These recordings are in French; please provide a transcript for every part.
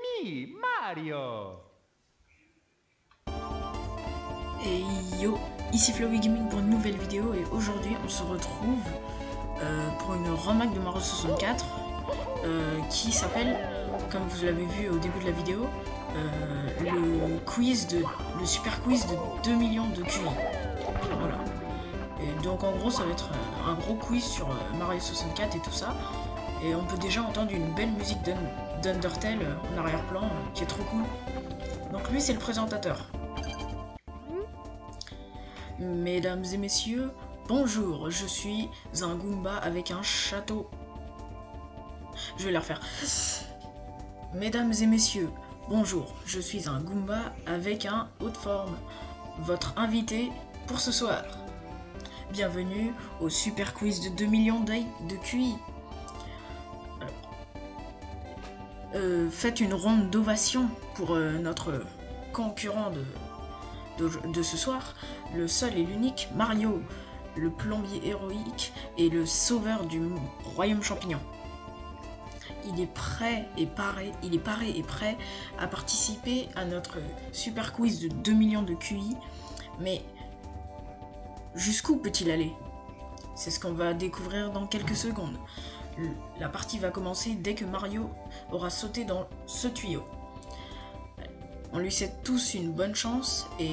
me, Mario. Et yo, ici Flowy Gaming pour une nouvelle vidéo et aujourd'hui on se retrouve pour une remake de Mario 64 qui s'appelle, comme vous l'avez vu au début de la vidéo, le super quiz de 2 millions de QI. Voilà. Et donc en gros ça va être un gros quiz sur Mario 64 et tout ça. Et on peut déjà entendre une belle musique d'Undertale en arrière-plan qui est trop cool. Donc lui c'est le présentateur. Mesdames et messieurs, bonjour, je suis un Goomba avec un château. Je vais la refaire. Mesdames et messieurs, bonjour, je suis un Goomba avec un haut de forme. Votre invité pour ce soir. Bienvenue au super quiz de 2 millions de QI. Faites une ronde d'ovation pour notre concurrent de ce soir, le seul et l'unique Mario, le plombier héroïque et le sauveur du royaume champignon. Il est paré et prêt à participer à notre super quiz de 2 millions de QI, mais jusqu'où peut-il aller? C'est ce qu'on va découvrir dans quelques secondes. La partie va commencer dès que Mario aura sauté dans ce tuyau. On lui souhaite tous une bonne chance pour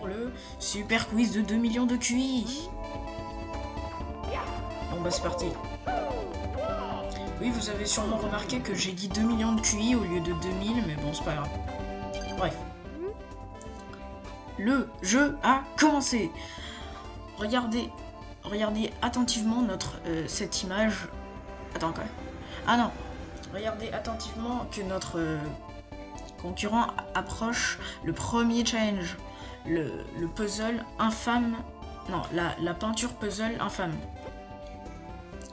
le super quiz de 2 millions de QI. Bon bah c'est parti. Oui, vous avez sûrement remarqué que j'ai dit 2 millions de QI au lieu de 2000, mais bon c'est pas grave. Bref. Le jeu a commencé. Regardez attentivement cette image. Attends quoi. Ah non. Regardez attentivement que notre concurrent approche le premier challenge, le puzzle infâme, non, la peinture puzzle infâme.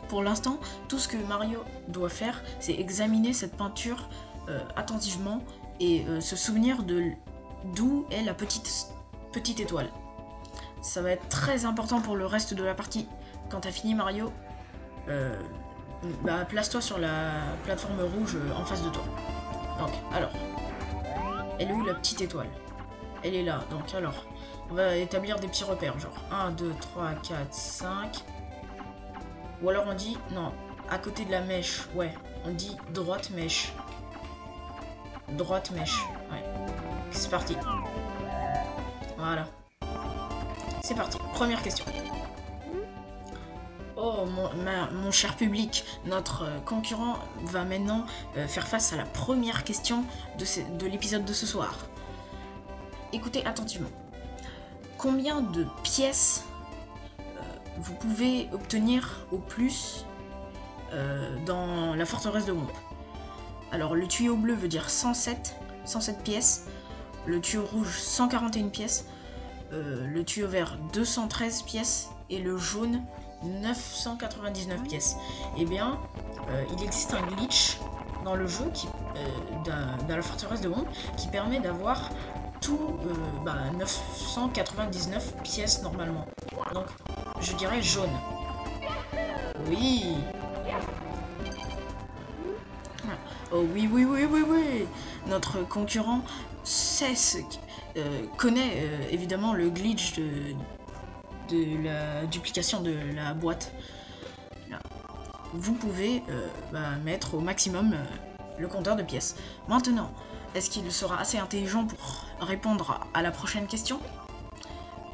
Pour l'instant, tout ce que Mario doit faire, c'est examiner cette peinture attentivement et se souvenir de d'où est la petite étoile. Ça va être très important pour le reste de la partie. Quand t'as fini Mario, place-toi sur la plateforme rouge en face de toi. Donc, alors, elle est où la petite étoile? Elle est là, donc alors, on va établir des petits repères, genre 1, 2, 3, 4, 5. Ou alors on dit, non, à côté de la mèche, ouais, on dit droite mèche. Droite mèche, ouais. C'est parti. Voilà. C'est parti, première question. Oh mon cher public, notre concurrent va maintenant faire face à la première question de l'épisode de ce soir. Écoutez attentivement. Combien de pièces vous pouvez obtenir au plus dans la forteresse de Womp? Alors le tuyau bleu veut dire 107 pièces, le tuyau rouge 141 pièces, le tuyau vert 213 pièces et le jaune 999 pièces. Eh bien, il existe un glitch dans le jeu dans la forteresse de Womp qui permet d'avoir tout 999 pièces normalement. Donc, je dirais jaune. Oui. Oh oui. Notre concurrent connaît évidemment le glitch de la duplication de la boîte. Là. Vous pouvez mettre au maximum le compteur de pièces. Maintenant, est-ce qu'il sera assez intelligent pour répondre à la prochaine question?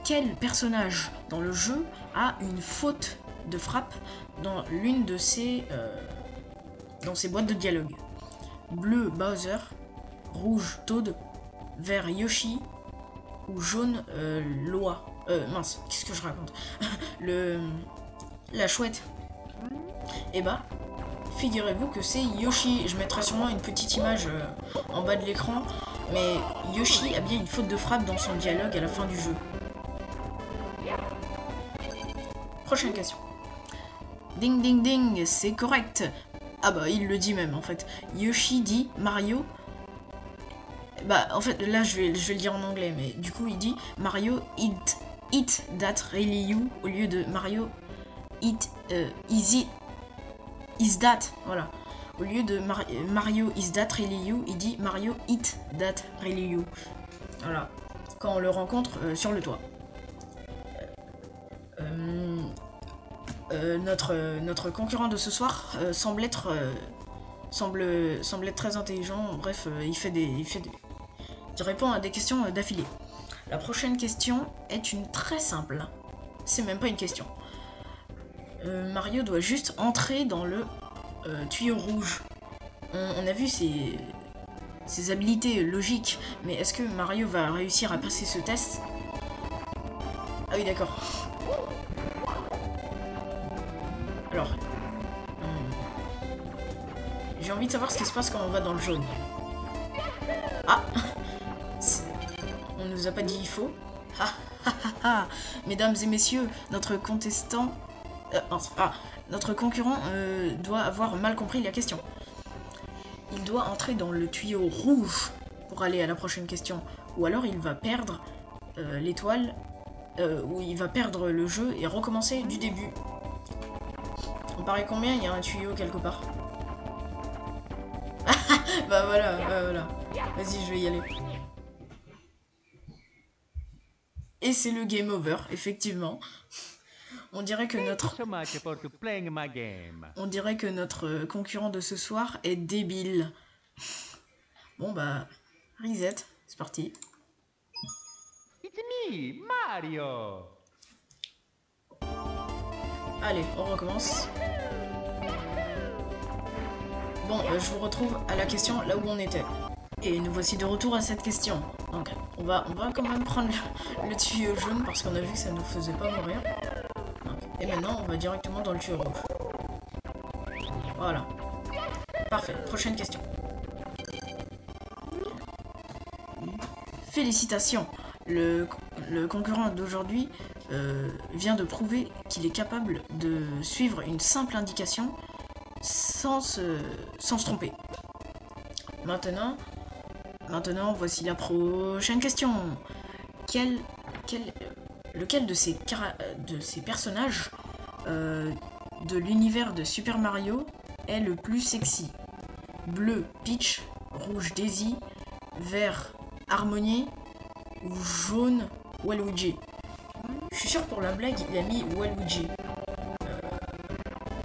Quel personnage dans le jeu a une faute de frappe dans l'une de ses boîtes de dialogue? Bleu Bowser, rouge Toad, vert Yoshi ou jaune Loa. Mince, qu'est-ce que je raconte? La chouette. Eh bah, figurez-vous que c'est Yoshi. Je mettrai sûrement une petite image en bas de l'écran, mais Yoshi a bien une faute de frappe dans son dialogue à la fin du jeu. Prochaine question. Ding ding ding, c'est correct. Ah bah, il le dit même en fait. Yoshi dit Mario. Bah, en fait, là je vais le dire en anglais, mais du coup il dit Mario It that really you au lieu de Mario It is that, voilà. Au lieu de Mario is that really you, il dit Mario it that really you. Voilà. Quand on le rencontre sur le toit. Notre concurrent de ce soir semble être très intelligent. Bref, il répond à des questions d'affilée. La prochaine question est une très simple. C'est même pas une question. Mario doit juste entrer dans le tuyau rouge. On a vu ses habilités logiques, mais est-ce que Mario va réussir à passer ce test? Ah oui, d'accord. Alors, j'ai envie de savoir ce qui se passe quand on va dans le jaune. Ah, on nous a pas dit il faut. Mesdames et messieurs, notre contestant, notre concurrent doit avoir mal compris la question. Il doit entrer dans le tuyau rouge pour aller à la prochaine question, ou alors il va perdre l'étoile, ou il va perdre le jeu et recommencer du début. On paraît combien? Il y a un tuyau quelque part. Bah voilà, Vas-y, je vais y aller. Et c'est le game over, effectivement. On dirait que notre concurrent de ce soir est débile. Bon bah, reset, c'est parti. It's me, Mario. Allez, on recommence. Bon, je vous retrouve à la question là où on était. Et nous voici de retour à cette question. Donc, on va quand même prendre le tuyau jaune parce qu'on a vu que ça nous faisait pas mourir. Donc, et maintenant, on va directement dans le tuyau rouge. Voilà. Parfait. Prochaine question. Félicitations. Le concurrent d'aujourd'hui vient de prouver qu'il est capable de suivre une simple indication sans se tromper. Maintenant, voici la prochaine question. Lequel de ces personnages de l'univers de Super Mario est le plus sexy? Bleu, Peach, rouge, Daisy, vert, Harmony ou jaune, Waluigi? Je suis sûr pour la blague, il a mis Waluigi.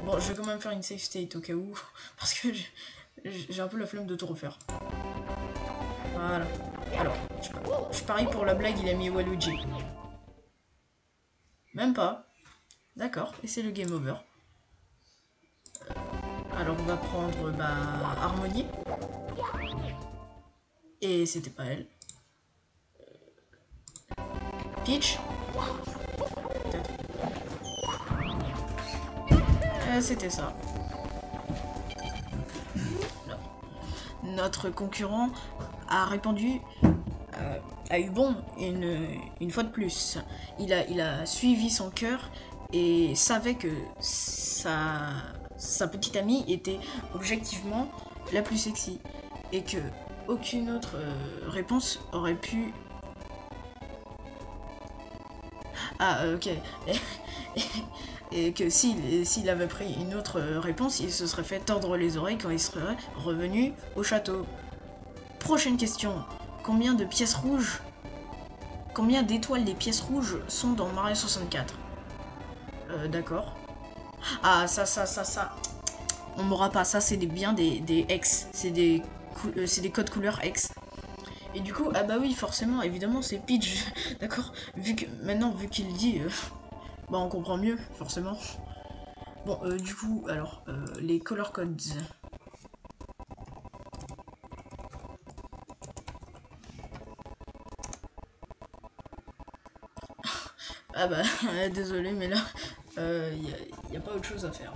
Bon, je vais quand même faire une save state au cas où, parce que j'ai un peu la flemme de tout refaire. Voilà. Alors, je parie pour la blague, il a mis Waluigi. Même pas. D'accord, et c'est le game over. Alors on va prendre Harmony. Et c'était pas elle. Peach. Peut-être. C'était ça. Non. Notre concurrent a répondu, a eu bon une fois de plus. Il a suivi son cœur et savait que sa petite amie était objectivement la plus sexy et que aucune autre réponse aurait pu... Ah, ok. Et que s'il avait pris une autre réponse, il se serait fait tordre les oreilles quand il serait revenu au château. Prochaine question. Combien de pièces rouges, combien d'étoiles des pièces rouges sont dans Mario 64? D'accord. Ah, ça. On m'aura pas. Ça, c'est bien des X. C'est des codes couleurs X. Et du coup, ah bah oui, forcément, évidemment, c'est Peach. D'accord. Vu qu'il dit, on comprend mieux, forcément. Bon, du coup, alors, les color codes. Ah bah, désolé, mais là, y a pas autre chose à faire.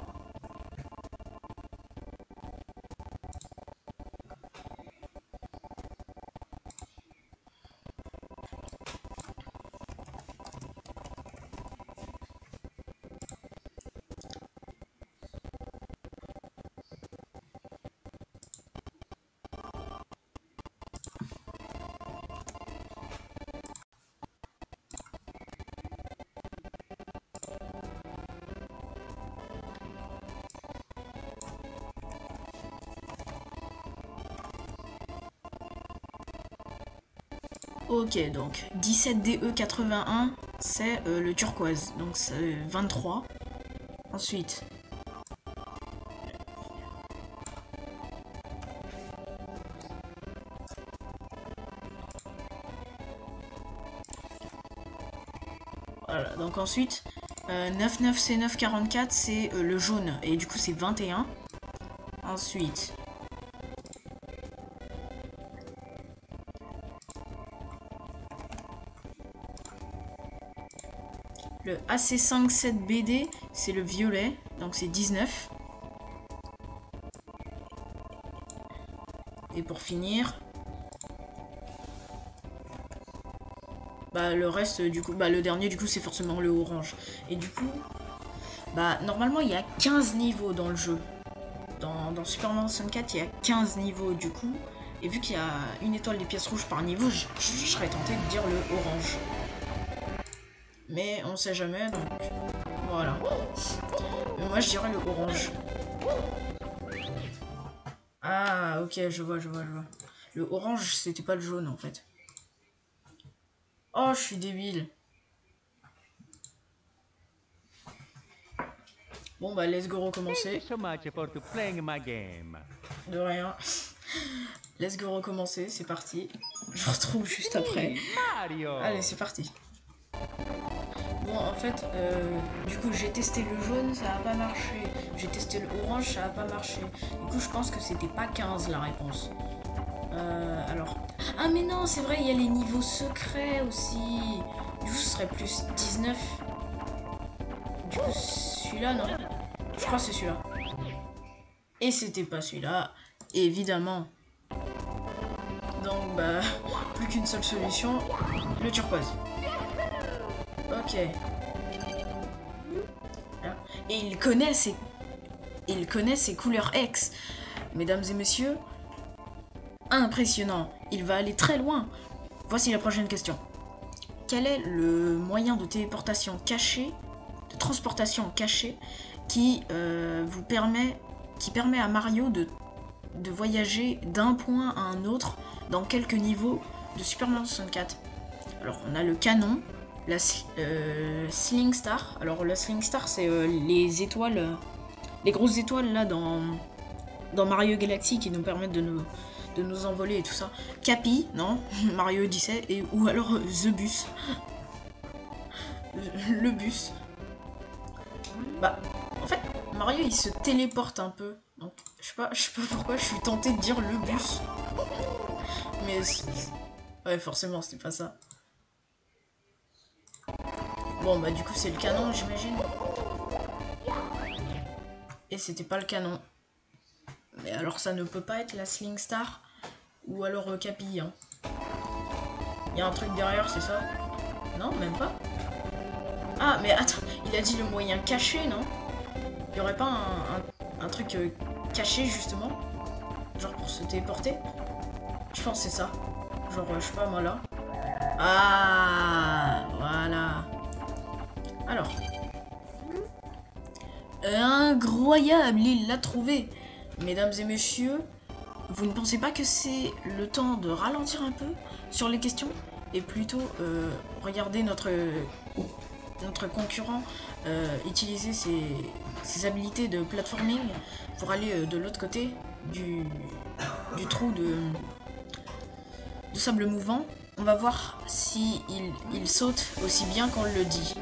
Ok, donc 17DE81, c'est le turquoise, donc c'est 23. Ensuite, voilà, donc ensuite 99C944, c'est le jaune, et du coup c'est 21. Ensuite, le AC57BD, c'est le violet, donc c'est 19. Et pour finir, bah le reste du coup, bah le dernier du coup c'est forcément le orange. Et du coup, bah normalement il y a 15 niveaux dans le jeu. Dans Super Mario 64 il y a 15 niveaux du coup. Et vu qu'il y a une étoile des pièces rouges par niveau, je serais tenté de dire le orange. Mais on sait jamais, donc voilà. Mais moi je dirais le orange. Ah ok, je vois. Le orange c'était pas le jaune en fait. Oh je suis débile. Bon bah let's go Thank recommencer. you so much for playing my game. De rien. Let's go recommencer, c'est parti. Je retrouve juste après. Mario. Allez, c'est parti. Bon, en fait, du coup, j'ai testé le jaune, ça a pas marché. J'ai testé le orange, ça a pas marché. Du coup, je pense que c'était pas 15 la réponse. Alors... Ah, mais non, c'est vrai, il y a les niveaux secrets aussi. Du coup, ce serait plus 19. Du coup, celui-là, non. Je crois que c'est celui-là. Et c'était pas celui-là, évidemment. Donc, bah, plus qu'une seule solution, le turquoise. Ok. Et il connaît ses couleurs X. Mesdames et messieurs, impressionnant. Il va aller très loin. Voici la prochaine question. Quel est le moyen de téléportation caché, de transportation caché, qui permet à Mario de voyager d'un point à un autre dans quelques niveaux de Super Mario 64. Alors on a le canon, la Sling Star. Alors la Sling Star c'est les étoiles, les grosses étoiles là dans Mario Galaxy qui nous permettent de nous envoler et tout ça. Capi, non, Mario Odyssey, ou alors The Bus. Le bus. Bah, en fait, Mario il se téléporte un peu. Donc, je sais pas pourquoi je suis tenté de dire le bus. Mais ouais, forcément, c'était pas ça. Bon, bah, du coup, c'est le canon, j'imagine. Et c'était pas le canon. Mais alors, ça ne peut pas être la Sling Star. Ou alors Capi, hein. Il y a un truc derrière, c'est ça? Non, même pas. Ah, mais attends, il a dit le moyen caché, non? Il y aurait pas un truc caché, justement? Genre pour se téléporter? Je pense que c'est ça. Genre, je sais pas, moi, là. Ah, voilà. Alors. Incroyable, il l'a trouvé. Mesdames et messieurs, vous ne pensez pas que c'est le temps de ralentir un peu sur les questions et plutôt regarder notre concurrent utiliser ses habilités de platforming pour aller de l'autre côté du trou de sable mouvant. On va voir si il saute aussi bien qu'on le dit.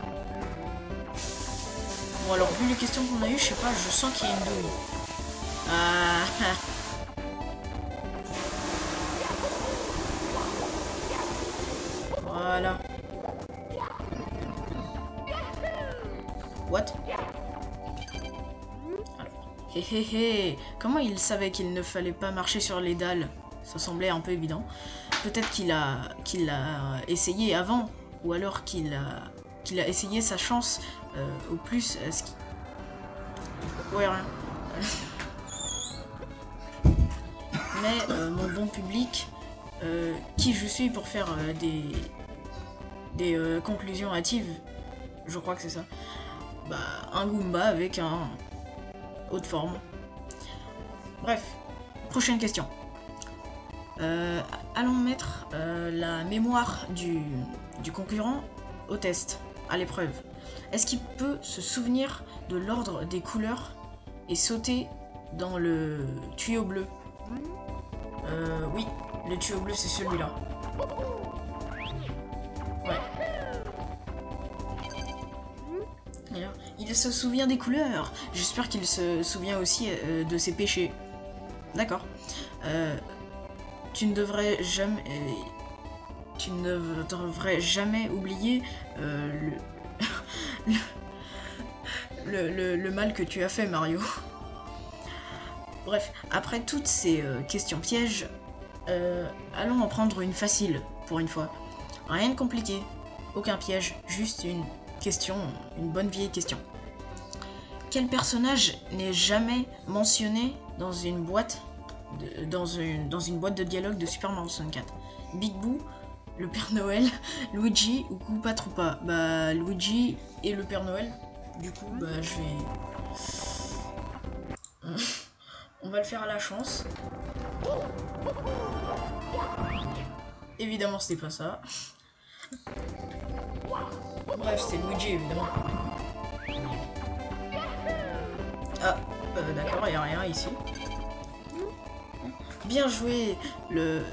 Bon alors vu les questions qu'on a eues, je sais pas, je sens qu'il y a une douille. Ah. Voilà. What? Alors, hé. Comment il savait qu'il ne fallait pas marcher sur les dalles? Ça semblait un peu évident. Peut-être qu'il a essayé avant, ou alors qu'il a essayé sa chance au plus. Ouais, rien. Mais mon bon public, qui je suis pour faire des conclusions hâtives, je crois que c'est ça. Bah, un Goomba avec un haute forme. Bref, prochaine question. Allons mettre la mémoire du concurrent au test, à l'épreuve. Est-ce qu'il peut se souvenir de l'ordre des couleurs et sauter dans le tuyau bleu? Oui, le tuyau bleu c'est celui-là. Ouais. Alors, il se souvient des couleurs. J'espère qu'il se souvient aussi de ses péchés. D'accord. Tu ne devrais jamais oublier le mal que tu as fait, Mario. Bref, après toutes ces questions pièges, allons en prendre une facile pour une fois. Rien de compliqué, aucun piège, juste une question, une bonne vieille question. Quel personnage n'est jamais mentionné dans une boîte de dialogue de Super Mario 64? Big Boo, le Père Noël, Luigi ou Koopa Troopa? Bah Luigi et le Père Noël. Du coup, bah je vais... On va le faire à la chance. Évidemment, c'était pas ça. Bref, c'est Luigi, évidemment. Ah, d'accord, il n'y a rien ici. Bien joué. Le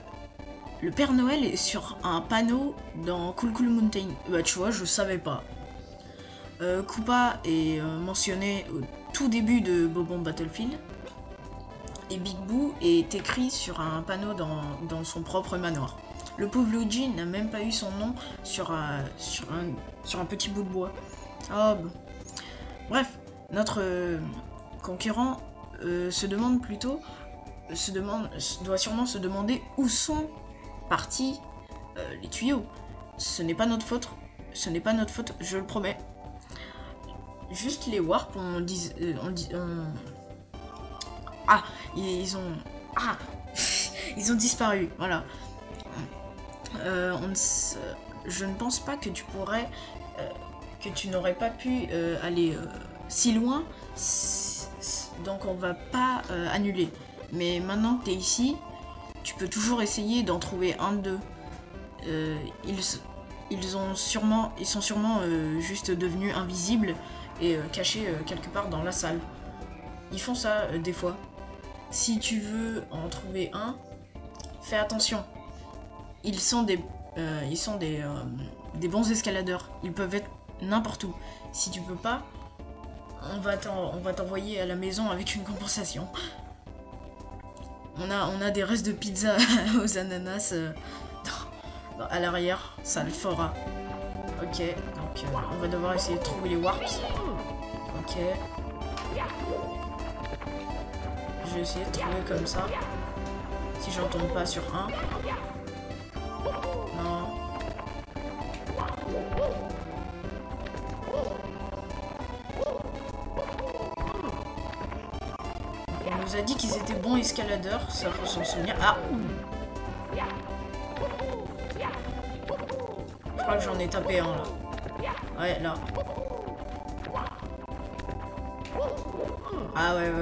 Père Noël est sur un panneau dans Cool Cool Mountain. Bah tu vois, je savais pas. Koopa est mentionné au tout début de Bob-omb Battlefield. Et Big Boo est écrit sur un panneau dans son propre manoir. Le pauvre Luigi n'a même pas eu son nom sur un petit bout de bois. Oh, bon. Bref, notre concurrent doit sûrement se demander où sont partis les tuyaux. Ce n'est pas notre faute, je le promets. Juste les warp, ils ont disparu, voilà. Je ne pense pas que tu n'aurais pas pu aller si loin, donc on va pas annuler. Mais maintenant que tu es ici, tu peux toujours essayer d'en trouver un d'eux. Ils sont sûrement juste devenus invisibles et cachés quelque part dans la salle. Ils font ça des fois. Si tu veux en trouver un, fais attention. Ils sont des bons escaladeurs. Ils peuvent être n'importe où. Si tu peux pas, on va t'envoyer à la maison avec une compensation. On a des restes de pizza aux ananas à l'arrière, ça le fera. Ok, donc on va devoir essayer de trouver les warps. Ok. Je vais essayer de trouver comme ça. Si j'en tombe pas sur un. Non. On nous a dit qu'ils étaient bons escaladeurs, ça faut s'en souvenir. Ah! Je crois que j'en ai tapé un là. Ouais, là. Ah ouais.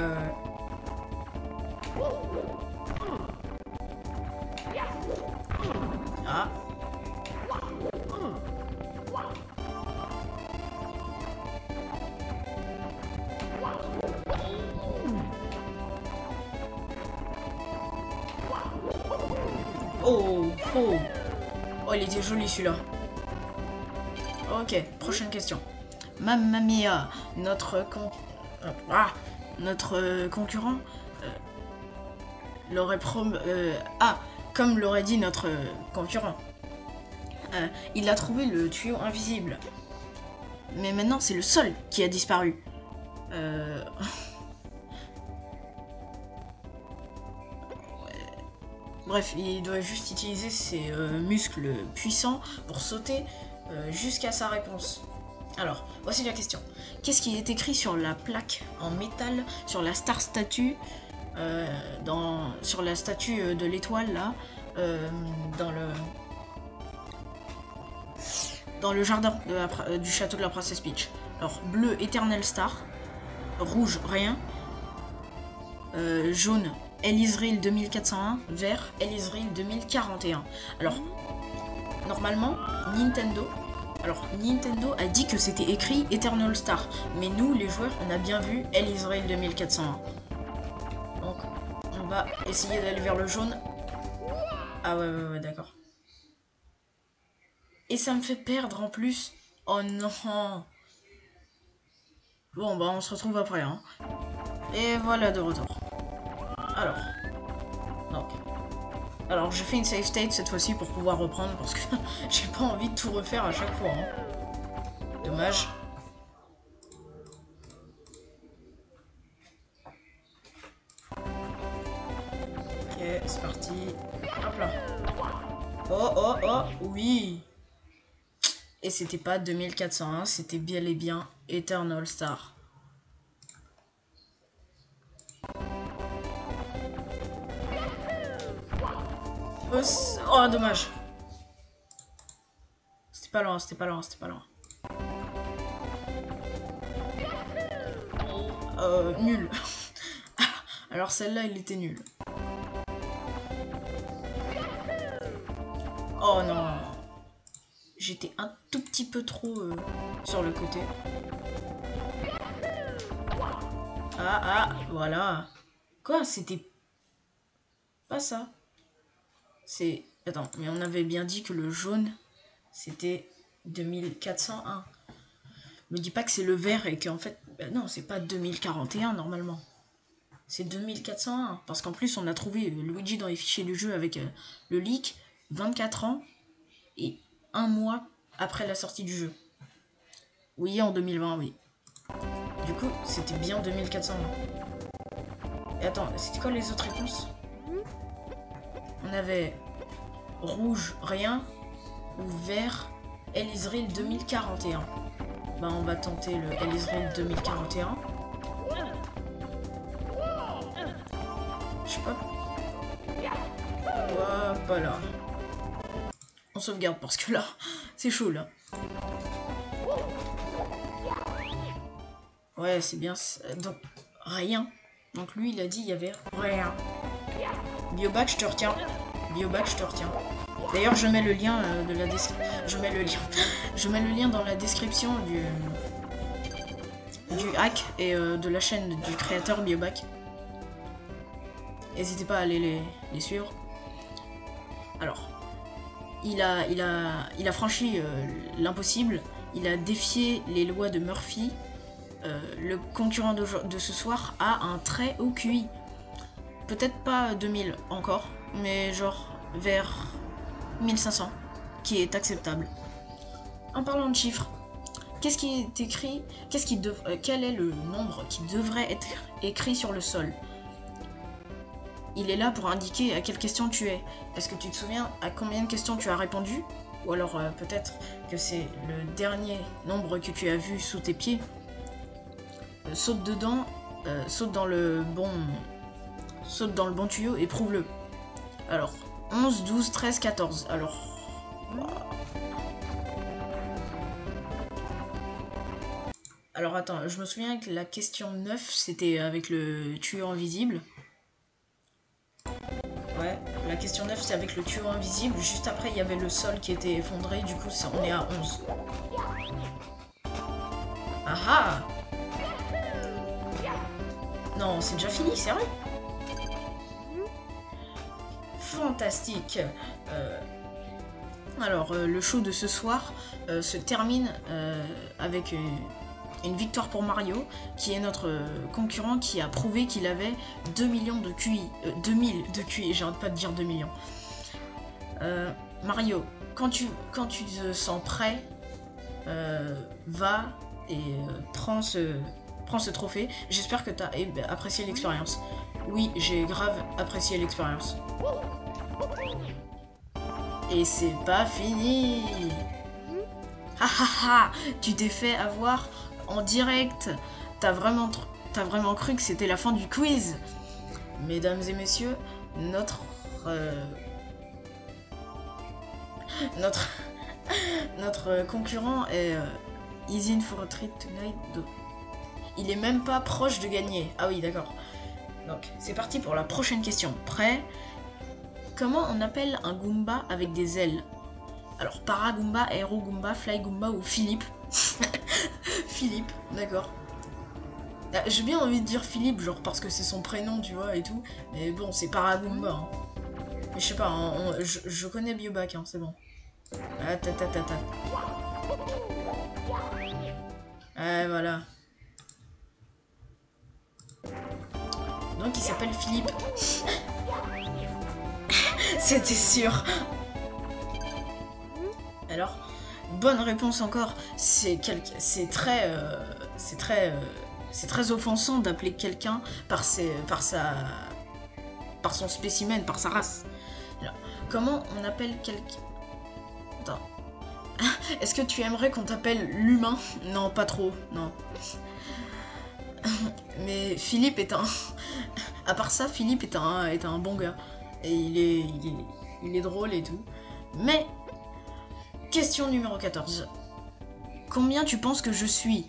Ah. Oh, il était joli celui-là. Ok, prochaine question. Mamma mia, notre concurrent l'aurait comme l'aurait dit notre concurrent. Il a trouvé le tuyau invisible. Mais maintenant, c'est le sol qui a disparu. Bref, il doit juste utiliser ses muscles puissants pour sauter jusqu'à sa réponse. Alors, voici la question. Qu'est-ce qui est écrit sur la plaque en métal, sur la star statue, sur la statue de l'étoile, là, dans le jardin du château de la Princesse Peach. Alors, bleu, Eternal Star. Rouge, rien. Jaune, Elizril 2401 vers Elizril 2041. Alors, normalement, Nintendo a dit que c'était écrit Eternal Star. Mais nous, les joueurs, on a bien vu Elizril 2401. Donc, on va essayer d'aller vers le jaune. Ah ouais, d'accord. Et ça me fait perdre en plus. Oh non. Bon, bah on se retrouve après. Hein. Et voilà de retour. Alors, je fais une save state cette fois-ci pour pouvoir reprendre parce que j'ai pas envie de tout refaire à chaque fois. Hein. Dommage. Ok, c'est parti. Hop là. Oh, oui. Et c'était pas 2401, c'était bel et bien Eternal Star. Oh, dommage. C'était pas loin. Nul. Alors celle-là, il était nul. Oh non. J'étais un tout petit peu trop sur le côté. Voilà. Quoi, c'était pas ça. C'est... Attends, mais on avait bien dit que le jaune, c'était 2401. Me dis pas que c'est le vert et qu'en fait... Bah non, c'est pas 2041 normalement. C'est 2401. Parce qu'en plus, on a trouvé Luigi dans les fichiers du jeu avec le leak 24 ans et 1 mois après la sortie du jeu. Oui, en 2020, oui. Du coup, c'était bien 2401. Et attends, c'était quoi les autres réponses? On avait rouge, rien, ou vert, Elizril 2041. Bah, on va tenter le Elizril 2041. Je sais pas. Voilà. On sauvegarde parce que là, c'est chaud là. Ouais, c'est bien. Donc, rien. Donc lui, il a dit il y avait rien. Biobac, je te retiens. D'ailleurs, je mets le lien de la description. Je mets le lien dans la description du hack et de la chaîne du créateur Biobac. N'hésitez pas à aller les suivre. Alors, il a franchi l'impossible. Il a défié les lois de Murphy. Le concurrent de ce soir a un très haut QI. Peut-être pas 2000 encore, mais genre vers 1500, qui est acceptable. En parlant de chiffres, qu'est-ce qui est écrit, quel est le nombre qui devrait être écrit sur le sol? Il est là pour indiquer à quelle question tu es. Est-ce que tu te souviens à combien de questions tu as répondu? Ou alors peut-être que c'est le dernier nombre que tu as vu sous tes pieds. Saute dedans, saute dans le bon tuyau et prouve-le. Alors, 11, 12, 13, 14. Alors... Alors attends, je me souviens que la question 9, c'était avec le tuyau invisible. Ouais, la question 9, c'est avec le tuyau invisible. Juste après, il y avait le sol qui était effondré. Du coup, on est à 11. Ah ah! Non, c'est déjà fini, sérieux? Fantastique. Alors, le show de ce soir se termine avec une victoire pour Mario, qui est notre concurrent qui a prouvé qu'il avait 2 millions de QI. 2000 de QI, j'arrête pas de dire 2 millions. Mario, quand tu te sens prêt, va et prends ce trophée. J'espère que tu as apprécié l'expérience. Oui, j'ai grave apprécié l'expérience. Et c'est pas fini. Ha ha ha, tu t'es fait avoir en direct. T'as vraiment cru que c'était la fin du quiz. Mesdames et messieurs, notre concurrent est Is in for a treat tonight. Il est même pas proche de gagner. Ah oui, d'accord. Donc, c'est parti pour la prochaine question. Prêt? Comment on appelle un Goomba avec des ailes? Alors, Paragoomba, Aerogoomba, Flygoomba ou Philippe? Philippe, d'accord. J'ai bien envie de dire Philippe, genre parce que c'est son prénom, tu vois, et tout. Mais bon, c'est Paragoomba. Hein. Mais je sais pas, je connais Biobac, hein, c'est bon. Ah, ta. Voilà. Donc il s'appelle Philippe. C'était sûr. Alors, bonne réponse encore. C'est très offensant d'appeler quelqu'un par son spécimen, par sa race. Alors, comment on appelle quelqu'un? Attends. Est-ce que tu aimerais qu'on t'appelle l'humain? Non, pas trop, non. Mais Philippe est un... À part ça, Philippe est un bon gars. Et il est drôle et tout. Mais, question numéro 14. Combien tu penses que je suis?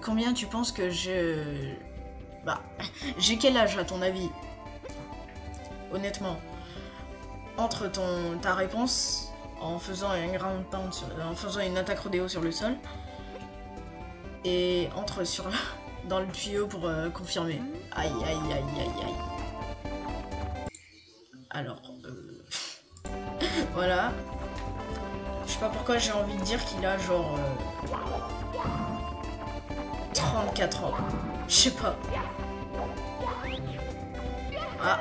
Combien tu penses que je... Bah, j'ai quel âge à ton avis? Honnêtement. Entre ta réponse, en faisant un ground pound, en faisant une attaque rodéo sur le sol, et entre dans le tuyau pour confirmer. Aïe. Alors, voilà. Je sais pas pourquoi j'ai envie de dire qu'il a genre 34 ans. Je sais pas. Ah.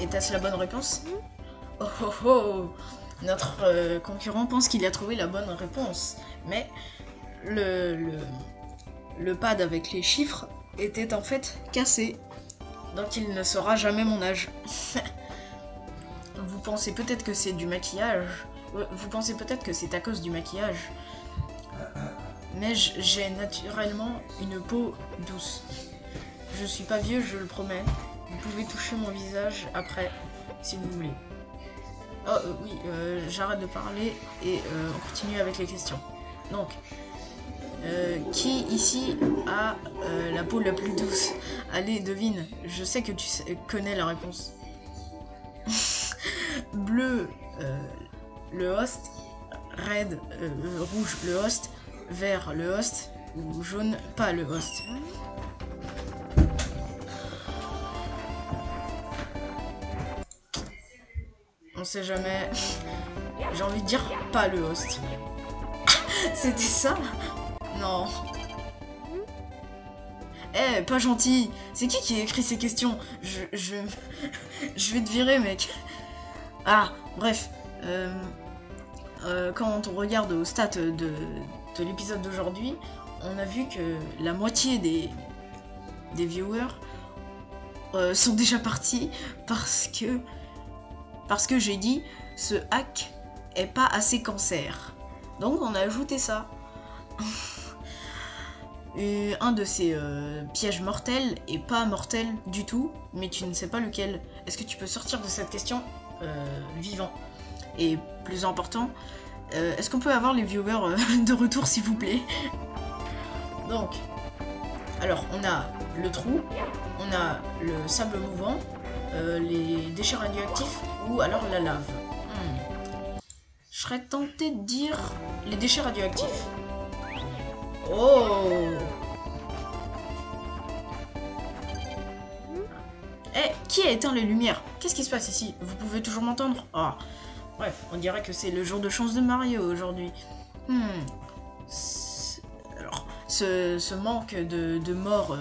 Était-ce la bonne réponse? Oh. Notre concurrent pense qu'il a trouvé la bonne réponse. Mais le pad avec les chiffres était en fait cassé. Donc il ne saura jamais mon âge. Vous pensez peut-être que c'est du maquillage. Vous pensez peut-être que c'est à cause du maquillage. Mais j'ai naturellement une peau douce. Je suis pas vieux, je le promets. Vous pouvez toucher mon visage après, si vous voulez. Oh oui, j'arrête de parler et on continue avec les questions. Donc, qui ici a la peau la plus douce? Allez, devine. Je sais que tu connais la réponse. Bleu, le host. Red, rouge, le host. Vert, le host. Ou jaune, pas le host. On sait jamais. J'ai envie de dire pas le host. C'était ça? Non. Eh, pas gentil. C'est qui a écrit ces questions? Je vais te virer, mec. Ah, bref. Quand on regarde au stats de l'épisode d'aujourd'hui, on a vu que la moitié des viewers sont déjà partis parce que j'ai dit ce hack est pas assez cancer. Donc on a ajouté ça. Un de ces pièges mortels est pas mortel du tout, mais tu ne sais pas lequel. Est-ce que tu peux sortir de cette question vivant? Et plus important, est-ce qu'on peut avoir les viewers de retour s'il vous plaît? Donc, alors on a le trou, on a le sable mouvant, les déchets radioactifs ou alors la lave. Je serais tenté de dire les déchets radioactifs. Oh! Eh, qui a éteint les lumières? Qu'est-ce qui se passe ici? Vous pouvez toujours m'entendre? Ah, bref, on dirait que c'est le jour de chance de Mario aujourd'hui. Alors, ce manque de morts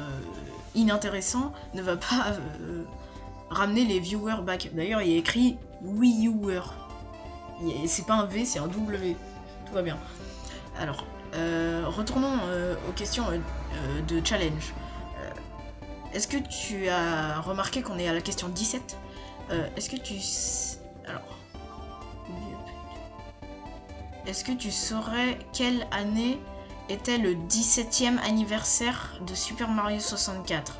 inintéressant ne va pas ramener les viewers back. D'ailleurs, il y a écrit viewer. C'est pas un V, c'est un W. Tout va bien. Alors, retournons aux questions de challenge. Est-ce que tu as remarqué qu'on est à la question 17? Est-ce que tu... Alors... Est-ce que tu saurais quelle année était le 17e anniversaire de Super Mario 64?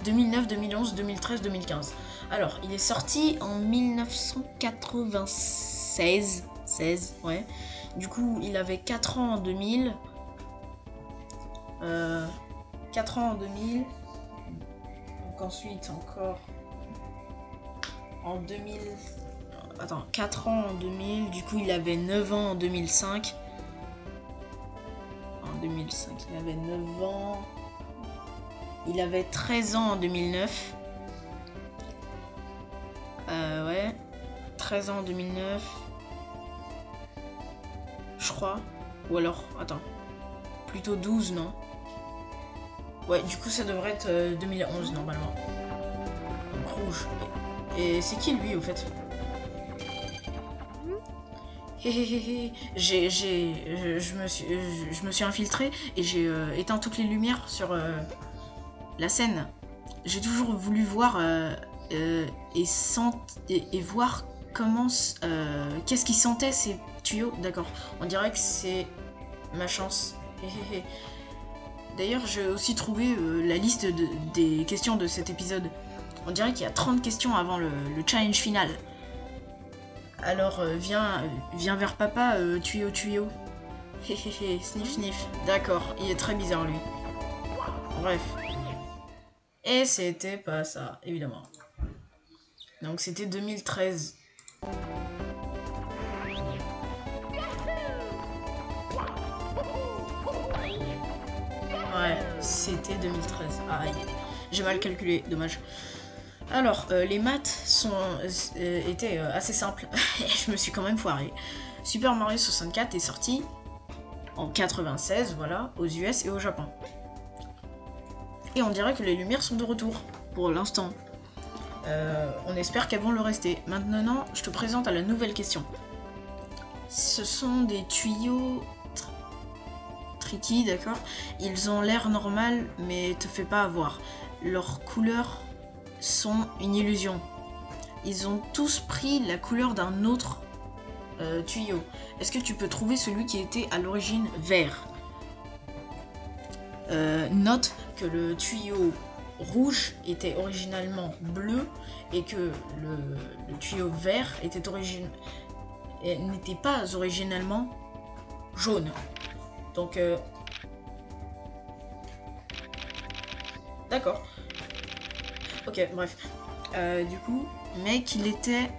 2009, 2011, 2013, 2015. Alors, il est sorti en 1996. 16, ouais. Du coup, il avait 4 ans en 2000. 4 ans en 2000. Donc ensuite encore en 2000... Attends, 4 ans en 2000, du coup il avait 9 ans en 2005. En 2005, il avait 9 ans. Il avait 13 ans en 2009. Ouais. 13 ans en 2009. Je crois. Ou alors, attends. Plutôt 12, non? Ouais, du coup ça devrait être 2011 normalement. Donc rouge. Et c'est qui lui au fait? Je me suis infiltré et j'ai éteint toutes les lumières sur la scène. J'ai toujours voulu voir et voir comment qu'est-ce qu'ils sentaient ces tuyaux. D'accord. On dirait que c'est ma chance. D'ailleurs, j'ai aussi trouvé la liste des questions de cet épisode. On dirait qu'il y a 30 questions avant le challenge final. Alors, viens vers papa, tuyau, tuyau. Sniff, sniff. D'accord, il est très bizarre, lui. Bref. Et c'était pas ça, évidemment. Donc, c'était 2013. Ouais, c'était 2013. Aïe. J'ai mal calculé, dommage. Alors, les maths étaient assez simples. Je me suis quand même foiré. Super Mario 64 est sorti en 96, voilà, aux US et au Japon. Et on dirait que les lumières sont de retour, pour l'instant. On espère qu'elles vont le rester. Maintenant, je te présente à la nouvelle question. Ce sont des tuyaux tricky, d'accord? Ils ont l'air normal, mais te fais pas avoir. Leurs couleurs sont une illusion. Ils ont tous pris la couleur d'un autre tuyau. Est-ce que tu peux trouver celui qui était à l'origine vert? Note que le tuyau rouge était originalement bleu et que le tuyau vert n'était pas originellement jaune. Donc d'accord. Ok, bref. Du coup, mais qu'il était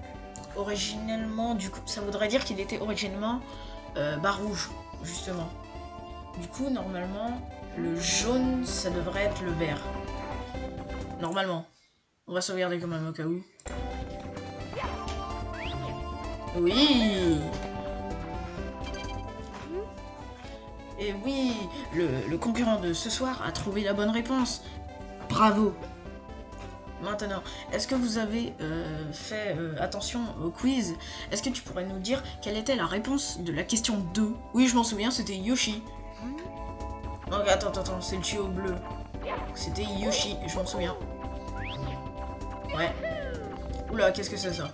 originellement... Du coup, ça voudrait dire qu'il était originellement rouge, justement. Du coup, normalement, le jaune, ça devrait être le vert. Normalement. On va sauvegarder quand même au cas où. Oui! Et oui, le concurrent de ce soir a trouvé la bonne réponse. Bravo! Maintenant, est-ce que vous avez fait attention au quiz? Est-ce que tu pourrais nous dire quelle était la réponse de la question 2? Oui, je m'en souviens, c'était Yoshi. Non, attends, c'est le tuyau bleu. C'était Yoshi, je m'en souviens. Ouais. Oula, qu'est-ce que c'est ça?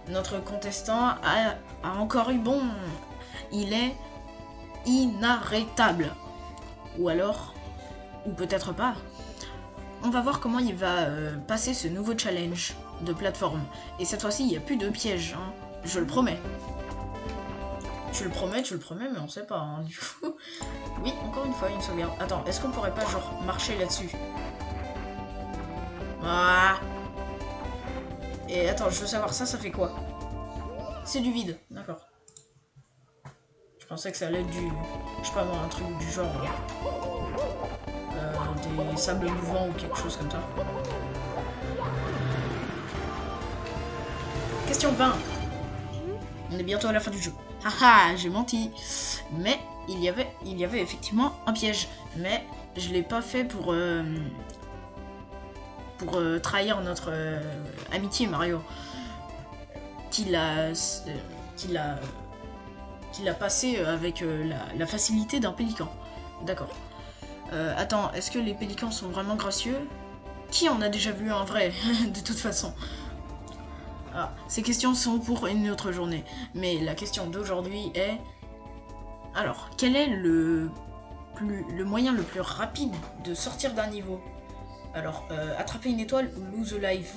Notre contestant a encore eu bon. Il est inarrêtable. Ou alors, ou peut-être pas. On va voir comment il va passer ce nouveau challenge de plateforme. Et cette fois-ci, il n'y a plus de piège, hein. Je le promets. Tu le promets, mais on sait pas, hein, du coup. Oui, encore une fois, une sauvegarde. Attends, est-ce qu'on pourrait pas, genre, marcher là-dessus? Ah. Et attends, je veux savoir, ça fait quoi? C'est du vide, d'accord. Je pensais que ça allait être du... Je sais pas moi, un truc du genre... des sables mouvants ou quelque chose comme ça. Question 20. On est bientôt à la fin du jeu. Haha, j'ai menti. Mais il y avait effectivement un piège. Mais je l'ai pas fait pour trahir notre amitié Mario. Qu'il a passé avec la facilité d'un pélican. D'accord. Attends, est-ce que les pélicans sont vraiment gracieux? Qui en a déjà vu un vrai, de toute façon? Ah, ces questions sont pour une autre journée. Mais la question d'aujourd'hui est... Alors, quel est le moyen le plus rapide de sortir d'un niveau? Alors, attraper une étoile ou lose a life?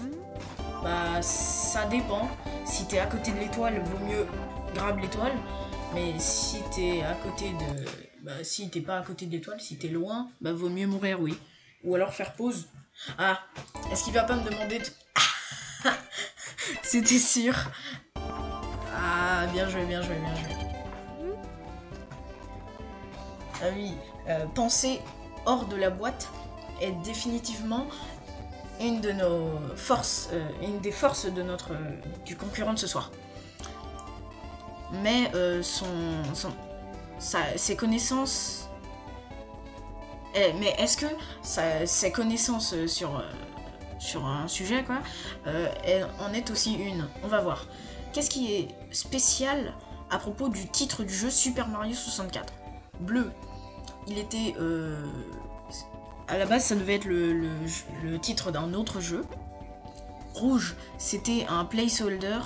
Bah, ça dépend. Si t'es à côté de l'étoile, vaut mieux grab l'étoile. Mais si t'es à côté de... Bah, si t'es pas à côté de l'étoile, si t'es loin, bah vaut mieux mourir, oui. Ou alors faire pause. Ah, est-ce qu'il va pas me demander de... C'était sûr. Ah, bien joué, bien joué, bien joué. Ah oui, penser hors de la boîte est définitivement une de nos forces, une des forces de du concurrent de ce soir. Mais ses connaissances... mais est-ce que ses connaissances sur un sujet, quoi, elle en est aussi une? On va voir. Qu'est-ce qui est spécial à propos du titre du jeu Super Mario 64? Bleu, il était... à la base, ça devait être le titre d'un autre jeu. Rouge, c'était un placeholder,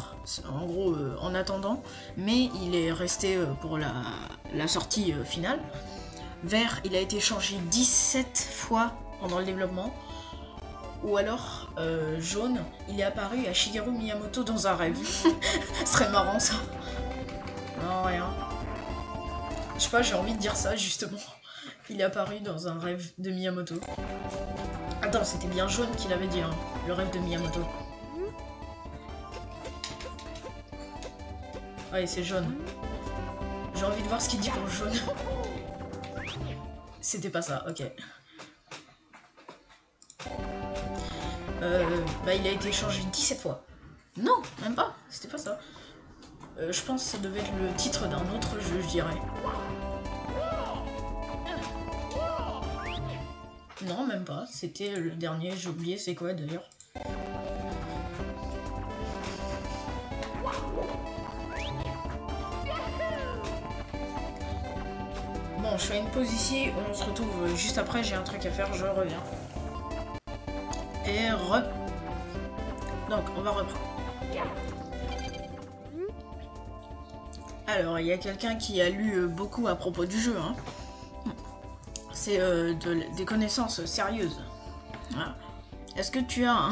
en gros, en attendant, mais il est resté pour la sortie finale. Vert, il a été changé 17 fois pendant le développement. Ou alors, jaune, il est apparu à Shigeru Miyamoto dans un rêve. Ce serait marrant, ça. Non, rien. Je sais pas, j'ai envie de dire ça, justement. Il est apparu dans un rêve de Miyamoto. Attends, c'était bien jaune qu'il avait dit, hein, le rêve de Miyamoto. Ouais, c'est jaune. J'ai envie de voir ce qu'il dit pour jaune. C'était pas ça, ok. Bah, il a été changé 17 fois. Non, même pas, c'était pas ça. Je pense que ça devait être le titre d'un autre jeu, je dirais. Non, même pas, c'était le dernier, j'ai oublié c'est quoi d'ailleurs. Bon, je fais une pause ici, on se retrouve juste après, j'ai un truc à faire, je reviens. Et donc, on va reprendre. Alors, il y a quelqu'un qui a lu beaucoup à propos du jeu, hein. C'est des connaissances sérieuses. Voilà. Est-ce que tu as un...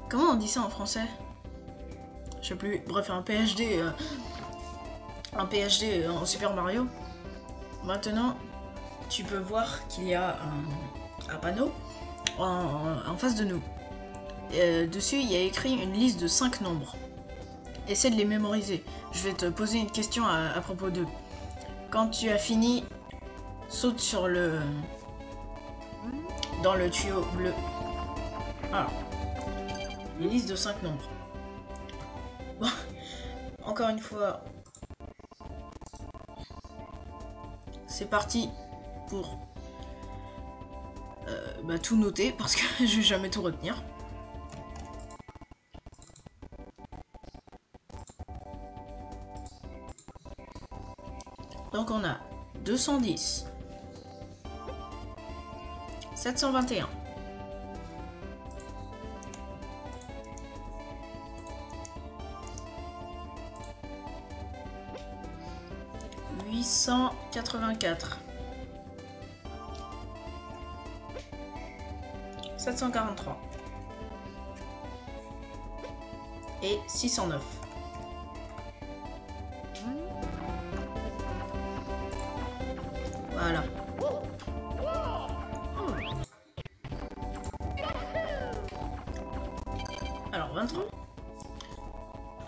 Comment on dit ça en français? Je sais plus. Bref, un PhD. Un PhD en Super Mario. Maintenant, tu peux voir qu'il y a un panneau en face de nous. Dessus, il y a écrit une liste de 5 nombres. Essaie de les mémoriser. Je vais te poser une question à propos d'eux. Quand tu as fini... Saute sur dans le tuyau bleu. Alors, une liste de 5 nombres. Bon, encore une fois, c'est parti pour tout noter parce que je vais jamais tout retenir. Donc on a 210. 721. 884. 743. Et 609. Voilà. Alors, 23.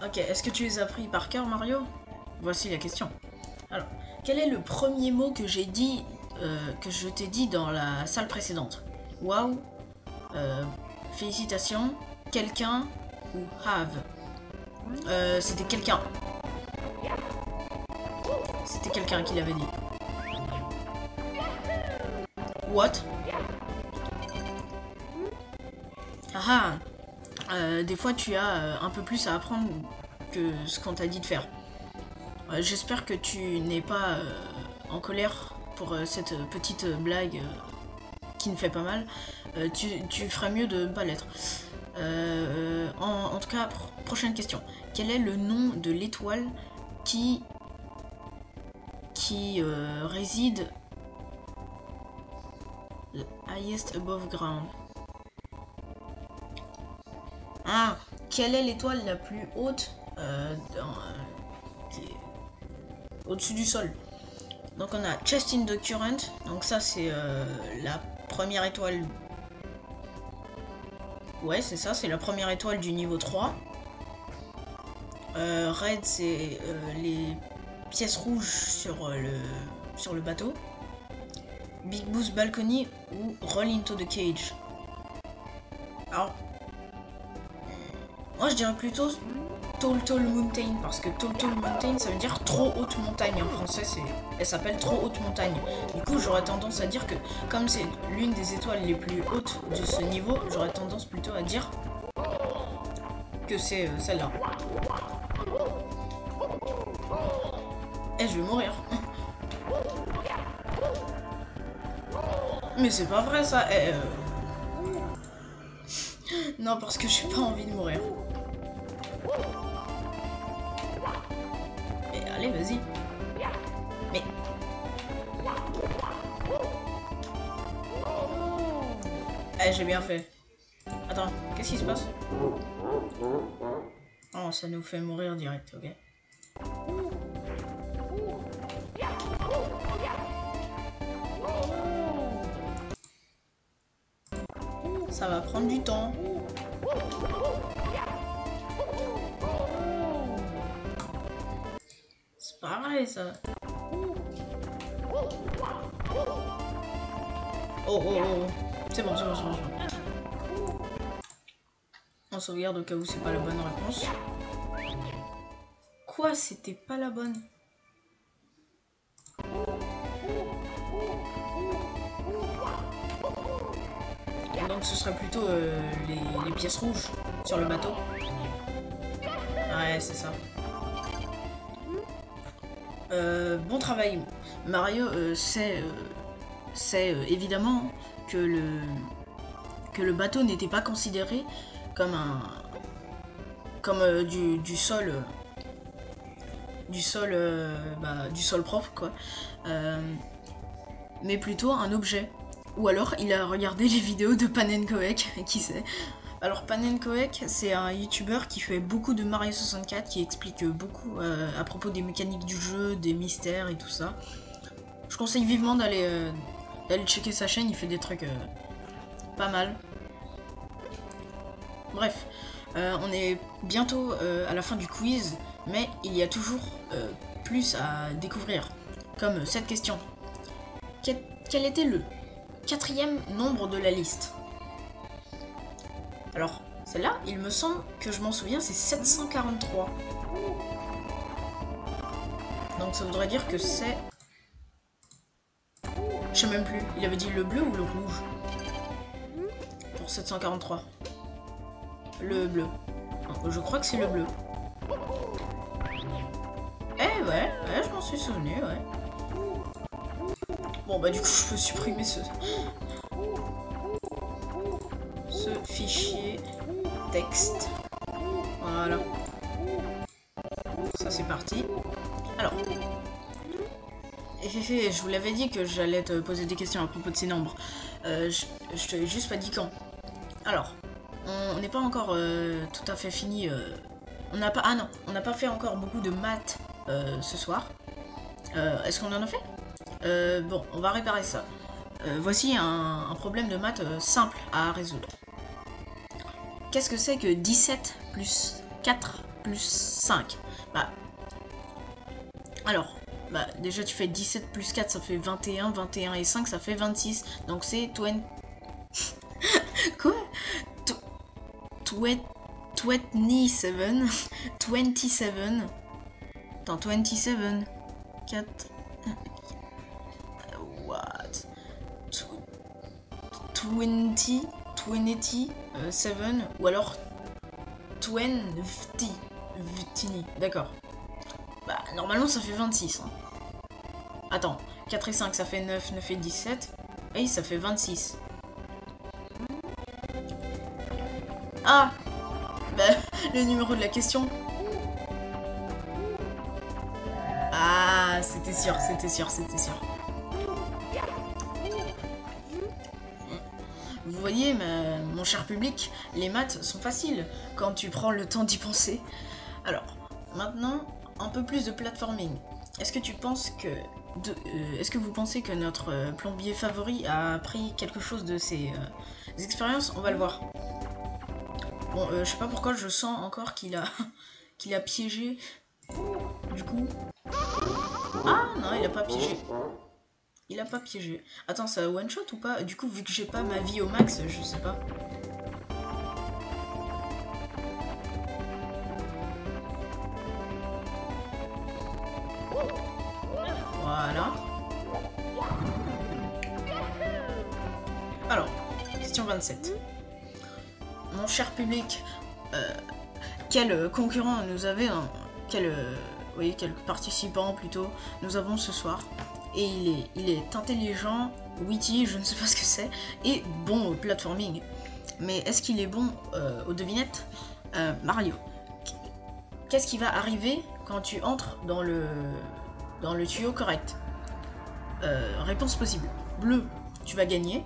Ok, est-ce que tu les as pris par cœur, Mario? Voici la question. Alors, quel est le premier mot que j'ai dit, que je t'ai dit dans la salle précédente? Waouh, félicitations, quelqu'un ou have? C'était quelqu'un. C'était quelqu'un qui l'avait dit. What? Ah ah, des fois tu as un peu plus à apprendre que ce qu'on t'a dit de faire. J'espère que tu n'es pas en colère pour cette petite blague qui ne fait pas mal. Tu ferais mieux de ne pas l'être. En tout cas, prochaine question. Quel est le nom de l'étoile qui réside the highest above ground? Ah, quelle est l'étoile la plus haute au-dessus du sol? Donc on a Chest in the Current, donc ça c'est la première étoile. Ouais, c'est ça, c'est la première étoile du niveau 3. Red, c'est les pièces rouges sur le bateau. Big Boost Balcony ou Roll into the Cage. Alors, moi je dirais plutôt Tall Mountain, parce que Tall Mountain ça veut dire trop haute montagne. En français, elle s'appelle trop haute montagne. Du coup, j'aurais tendance à dire que, comme c'est l'une des étoiles les plus hautes de ce niveau, j'aurais tendance plutôt à dire que c'est celle-là. Eh, je vais mourir. Mais c'est pas vrai ça. Non, parce que j'ai pas envie de mourir. Mais allez, vas-y. Mais... Eh, j'ai bien fait. Attends, qu'est-ce qui se passe? Oh, ça nous fait mourir direct, ok. Ça va prendre du temps. C'est pas vrai ça. Oh. C'est bon. On sauvegarde au cas où c'est pas la bonne réponse. Quoi, c'était pas la bonne? Donc ce serait plutôt les pièces rouges sur le bateau. Ouais, c'est ça. Bon travail. Mario sait évidemment que le bateau n'était pas considéré comme du sol propre quoi, mais plutôt un objet. Ou alors il a regardé les vidéos de Panenkoek, qui sait. Alors Panenkoek, c'est un youtubeur qui fait beaucoup de Mario 64, qui explique beaucoup à propos des mécaniques du jeu, des mystères et tout ça. Je conseille vivement d'aller checker sa chaîne, il fait des trucs pas mal. Bref, on est bientôt à la fin du quiz, mais il y a toujours plus à découvrir. Comme cette question. Quel était le 4e nombre de la liste? Alors, celle-là, il me semble que je m'en souviens, c'est 743. Donc ça voudrait dire que c'est... Je sais même plus, il avait dit le bleu ou le rouge? Pour 743. Le bleu. Non, je crois que c'est le bleu. Eh ouais, je m'en suis souvenu, ouais. Bon bah du coup je peux supprimer ce fichier texte. Voilà. Ça c'est parti. Alors. Je vous l'avais dit que j'allais te poser des questions à propos de ces nombres. Je te l'ai juste pas dit quand. Alors, on n'est pas encore tout à fait fini. On n'a pas fait encore beaucoup de maths ce soir. Est-ce qu'on en a fait? Bon, on va réparer ça. Voici un problème de maths simple à résoudre. Qu'est-ce que c'est que 17 plus 4 plus 5? Déjà tu fais 17 plus 4, ça fait 21, 21 et 5, ça fait 26. Donc c'est 20... Quoi? 27. 27. Attends, 27. 4... What? 27, ou alors 20, d'accord. Normalement ça fait 26. Hein. Attends, 4 et 5 ça fait 9, 9 et 17. Et ça fait 26. Ah, le numéro de la question. Ah, c'était sûr. Vous voyez, mon cher public, les maths sont faciles quand tu prends le temps d'y penser. Alors, maintenant, un peu plus de platforming. Est-ce que tu penses que Est-ce que vous pensez que notre plombier favori a appris quelque chose de ses expériences? On va le voir. Bon, je sais pas pourquoi je sens encore qu'il a qu'il a piégé. Du coup. Ah non, il a pas piégé. Il a pas piégé. Attends, ça one shot ou pas? Du coup, vu que j'ai pas ma vie au max, je sais pas. Voilà. Alors, question 27. Mon cher public, quel concurrent nous avait, quel participant plutôt nous avons ce soir? Et il est intelligent, witty, je ne sais pas ce que c'est, et bon au platforming. Mais est-ce qu'il est bon aux devinettes? Mario, qu'est-ce qui va arriver quand tu entres dans le tuyau correct? Réponse possible. Bleu, tu vas gagner.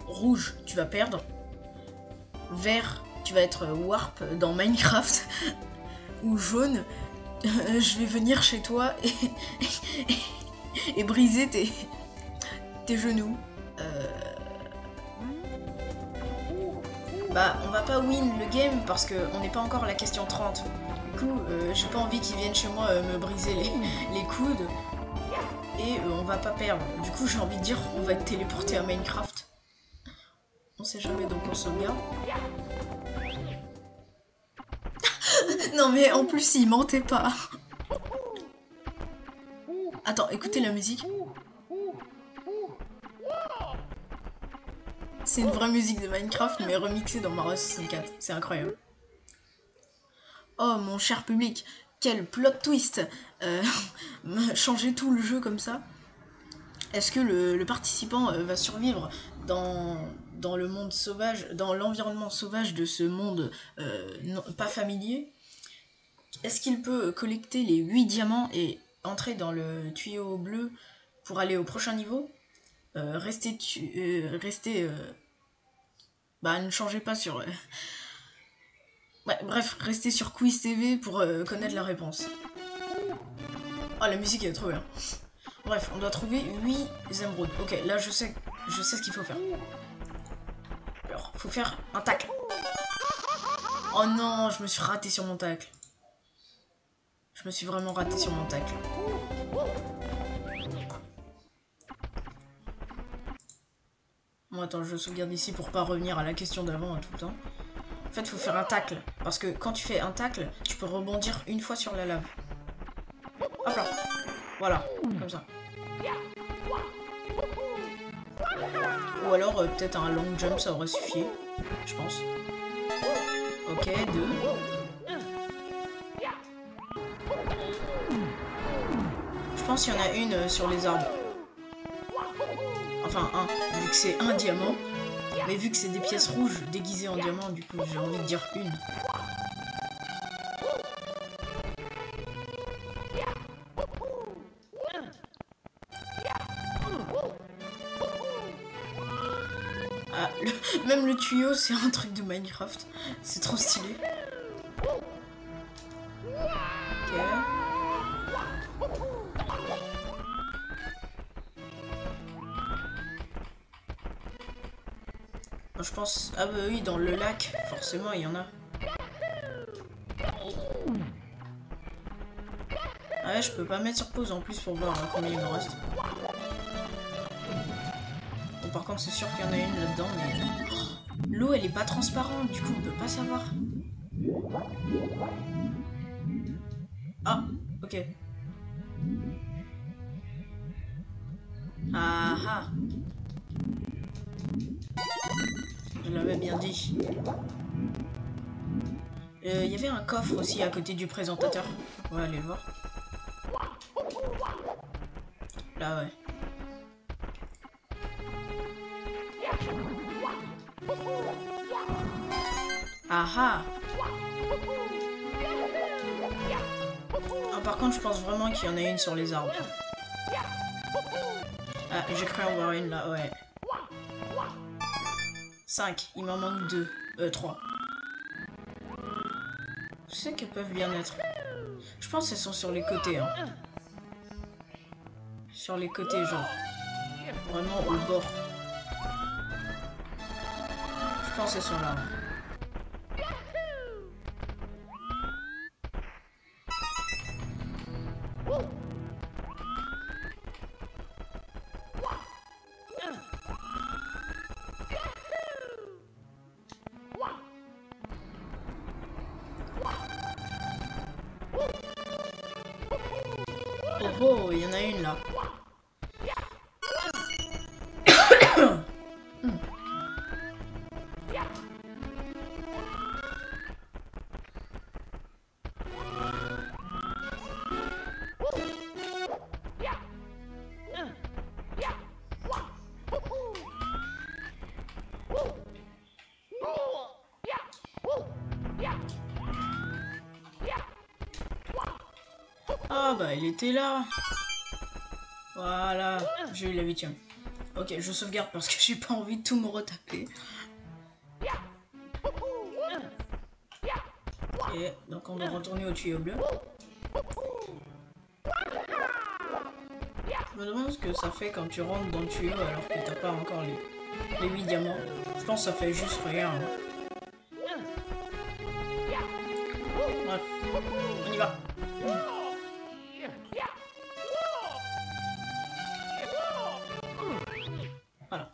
Rouge, tu vas perdre. Vert, tu vas être warp dans Minecraft. Ou jaune, je vais venir chez toi et briser tes genoux. Bah, on va pas win le game parce qu'on n'est pas encore à la question 30. Du coup, j'ai pas envie qu'ils viennent chez moi me briser les coudes. Et on va pas perdre. Du coup, j'ai envie de dire, on va être téléporté à Minecraft. On sait jamais, donc on sauvegarde. Non mais en plus, il mentait pas. Attends, écoutez la musique. C'est une vraie musique de Minecraft, mais remixée dans Mario 64. C'est incroyable. Oh, mon cher public, quel plot twist. Changer tout le jeu comme ça. Est-ce que le participant va survivre dans le monde sauvage, dans l'environnement sauvage de ce monde pas familier? Est-ce qu'il peut collecter les 8 diamants et entrer dans le tuyau bleu pour aller au prochain niveau? Bah, ne changez pas sur... Ouais, bref, restez sur Quiz TV pour connaître la réponse. Oh, la musique est trop bien. Bref, on doit trouver 8 émeraudes. Ok, là je sais ce qu'il faut faire. Alors, faut faire un tacle. Oh non, je me suis raté sur mon tacle. Je me suis vraiment raté sur mon tacle. Bon, attends, je sauvegarde ici pour pas revenir à la question d'avant tout le temps. En fait, il faut faire un tacle. Parce que quand tu fais un tacle, tu peux rebondir une fois sur la lave. Hop là. Voilà, comme ça. Ou alors, peut-être un long jump, ça aurait suffi. Je pense. Ok, 2. Je pense qu'il y en a une sur les arbres. Enfin, un. Vu que c'est un diamant. Mais vu que c'est des pièces rouges déguisées en diamant, du coup, j'ai envie de dire une. Ah, même le tuyau, c'est un truc de Minecraft. C'est trop stylé. Ok. Je pense... Ah bah oui, dans le lac, forcément, il y en a. Ah ouais, je peux pas mettre sur pause en plus pour voir combien il me reste. Bon, par contre, c'est sûr qu'il y en a une là-dedans, mais... L'eau, elle est pas transparente, du coup, on peut pas savoir. Ah, ok. Ah ah. Je l'avais bien dit. Il y avait un coffre aussi à côté du présentateur. On va aller le voir. Là, ouais. Ah ah. Ah, par contre, je pense vraiment qu'il y en a une sur les arbres. Ah, j'ai cru en voir une là, ouais. 5, il m'en manque 2. 3. Je sais qu'elles peuvent bien être. Je pense qu'elles sont sur les côtés. Hein. sur les côtés, genre. Vraiment au bord. Je pense que ce sont là. Oh oh, il y en a une là. Ah bah il était là. Voilà, j'ai eu la 8ème. Ok, je sauvegarde parce que j'ai pas envie de tout me retaper. Et donc on doit retourner au tuyau bleu. Je me demande ce que ça fait quand tu rentres dans le tuyau alors que t'as pas encore les 8 diamants. Je pense que ça fait juste rien. Bref, on y va. Voilà.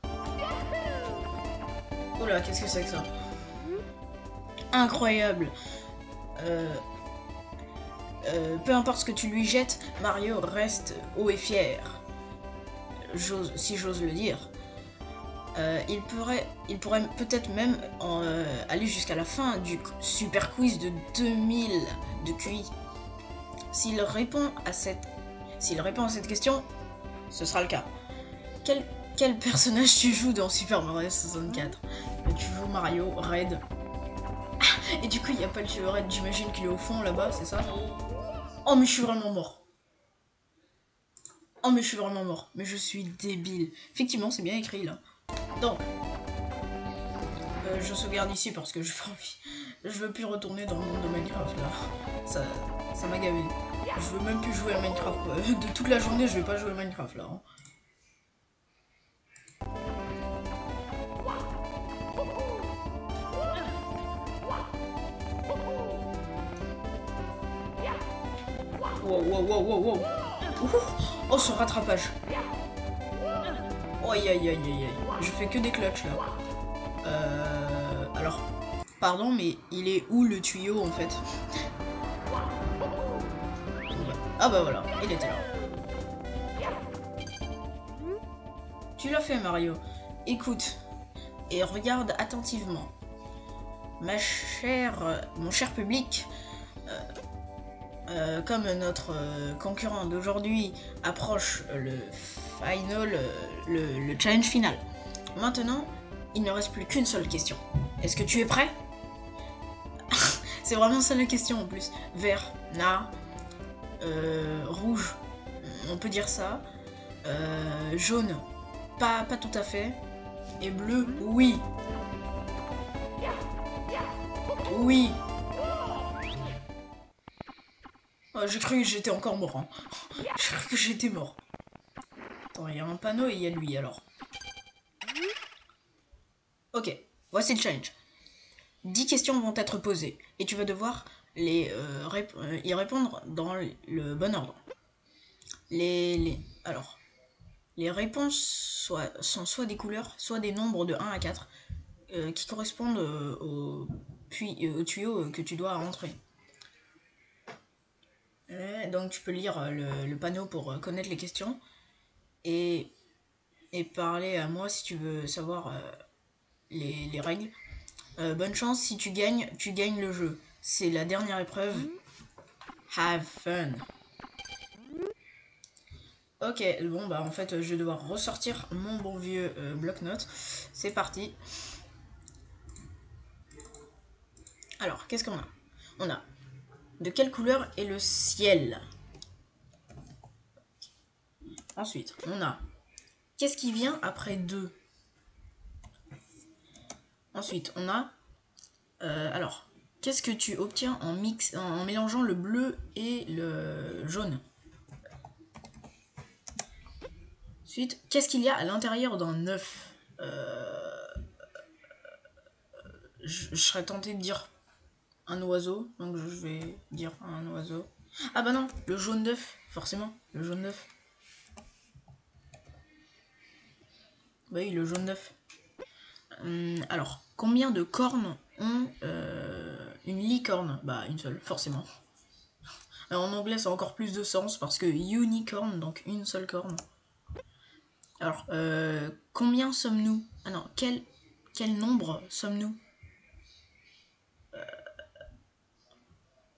Oula, qu'est-ce que c'est que ça? Incroyable. Peu importe ce que tu lui jettes, Mario reste haut et fier. Si j'ose le dire. Il pourrait peut-être même aller jusqu'à la fin du super quiz de 2000 de QI. S'il répond à cette question, ce sera le cas. Quel personnage tu joues dans Super Mario 64? Tu joues Mario, Red. Et du coup, il n'y a pas le tuyau Red, j'imagine qu'il est au fond là-bas, c'est ça? Oh, mais je suis vraiment mort. Oh, mais je suis vraiment mort. Mais je suis débile. Effectivement, c'est bien écrit là. Donc, je sauvegarde ici parce que je veux plus retourner dans le monde de Minecraft là. Ça m'a gavé. Je veux même plus jouer à Minecraft. De toute la journée, je vais pas jouer à Minecraft là. Hein. Wow, wow, wow, wow, wow. Oh, ce rattrapage. Oh, aïe, aïe, aïe, aïe, aïe. Je fais que des clutches, là. Alors, pardon, mais il est où le tuyau, en fait? Ah bah voilà, il était là. Tu l'as fait, Mario. Écoute, et regarde attentivement. Mon cher public, comme notre concurrent d'aujourd'hui approche le final, le challenge final. Maintenant, il ne reste plus qu'une seule question. Est-ce que tu es prêt? C'est vraiment ça la question en plus. Vert, na, rouge, on peut dire ça. Jaune, pas tout à fait. Et bleu, oui. Oui. Oh, j'ai cru que j'étais encore mort. Hein. J'ai cru que j'étais mort. Attends, il y a un panneau et il y a lui alors. Ok, voici le challenge. 10 questions vont être posées et tu vas devoir y répondre dans le bon ordre. Alors, les réponses sont soit des couleurs, soit des nombres de 1 à 4 qui correspondent au tuyau que tu dois rentrer. Donc tu peux lire le panneau pour connaître les questions et parler à moi si tu veux savoir les règles. Bonne chance, si tu gagnes le jeu. C'est la dernière épreuve. Have fun. Ok, bon bah en fait je vais devoir ressortir mon bon vieux bloc-notes. C'est parti. Alors, qu'est-ce qu'on a? On a de quelle couleur est le ciel? Ensuite, on a qu'est-ce qui vient après 2? Ensuite, on a alors, qu'est-ce que tu obtiens en mélangeant le bleu et le jaune? Ensuite, qu'est-ce qu'il y a à l'intérieur d'un œuf? Je serais tenté de dire un oiseau, donc je vais dire un oiseau. Ah bah non, le jaune d'œuf, forcément, le jaune d'œuf. Bah oui, le jaune d'œuf. Alors, combien de cornes ont une licorne? Bah, une seule, forcément. Alors, en anglais, ça a encore plus de sens parce que unicorn, donc une seule corne. Alors, combien sommes-nous? Ah non, quel nombre sommes-nous?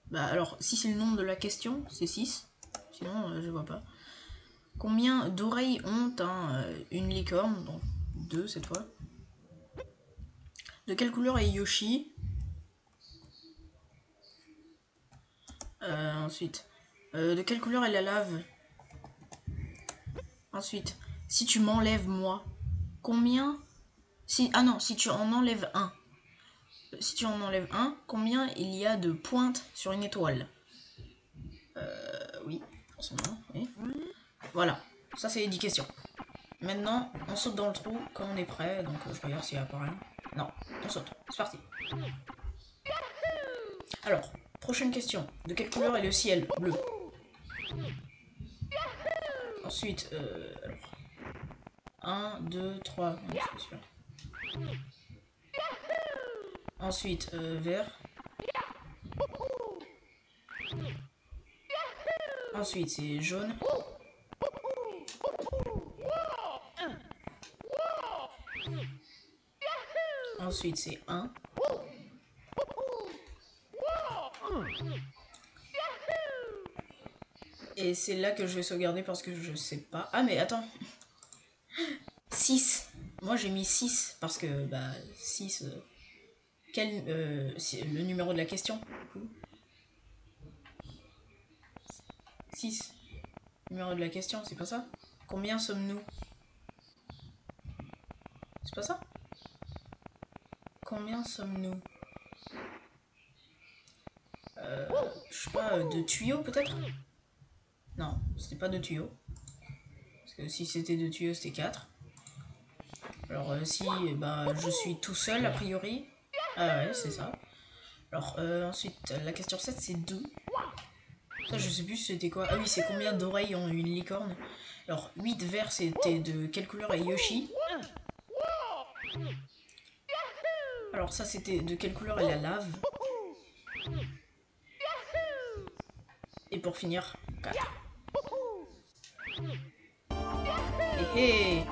Bah alors, si c'est le nombre de la question, c'est 6. Sinon, je vois pas. Combien d'oreilles ont une licorne? Donc 2 cette fois. De quelle couleur est Yoshi? Ensuite, de quelle couleur est la lave? Ensuite, si tu m'enlèves moi, combien? Ah non, si tu en enlèves un. Si tu en enlèves un, combien il y a de pointes sur une étoile? Oui, forcément, oui. Voilà, ça c'est les 10 questions. Maintenant, on saute dans le trou quand on est prêt, donc je regarde s'il n'y a pas rien. Non, on saute, c'est parti. Alors, prochaine question. De quelle couleur est le ciel? Bleu. Ensuite, alors... 1, 2, 3, c'est sûr. Ensuite, vert. Ensuite, c'est jaune. Ensuite, c'est 1. Et c'est là que je vais sauvegarder parce que je sais pas. Ah, mais attends. 6. Moi, j'ai mis 6 parce que, bah, 6... c'est le numéro de la question, du coup. 6. Numéro de la question, c'est pas ça? Combien sommes-nous? C'est pas ça? Combien sommes-nous? Je sais pas, de tuyaux peut-être? Non, c'était pas de tuyaux. Parce que si c'était de tuyaux, c'était 4. Alors si bah, je suis tout seul a priori. Ah ouais, c'est ça. Alors ensuite, la question 7, c'est 2. Ça, je sais plus c'était quoi. Ah oui, c'est combien d'oreilles ont une licorne? Alors, 8 verts, c'était de quelle couleur est Yoshi? Alors ça, c'était de quelle couleur est la lave? Et pour finir, 4. Hé hé!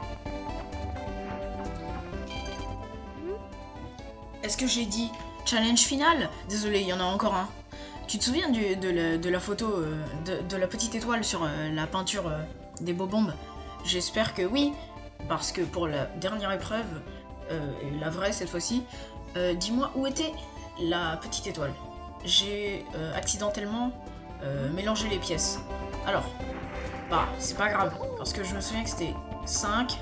Est-ce que j'ai dit challenge final? Désolé, il y en a encore un. Tu te souviens de la photo de la petite étoile sur la peinture des bobombes? J'espère que oui, parce que pour la dernière épreuve, et la vraie cette fois-ci, dis-moi où était la petite étoile. J'ai accidentellement mélangé les pièces. Alors, bah, c'est pas grave, parce que je me souviens que c'était 5,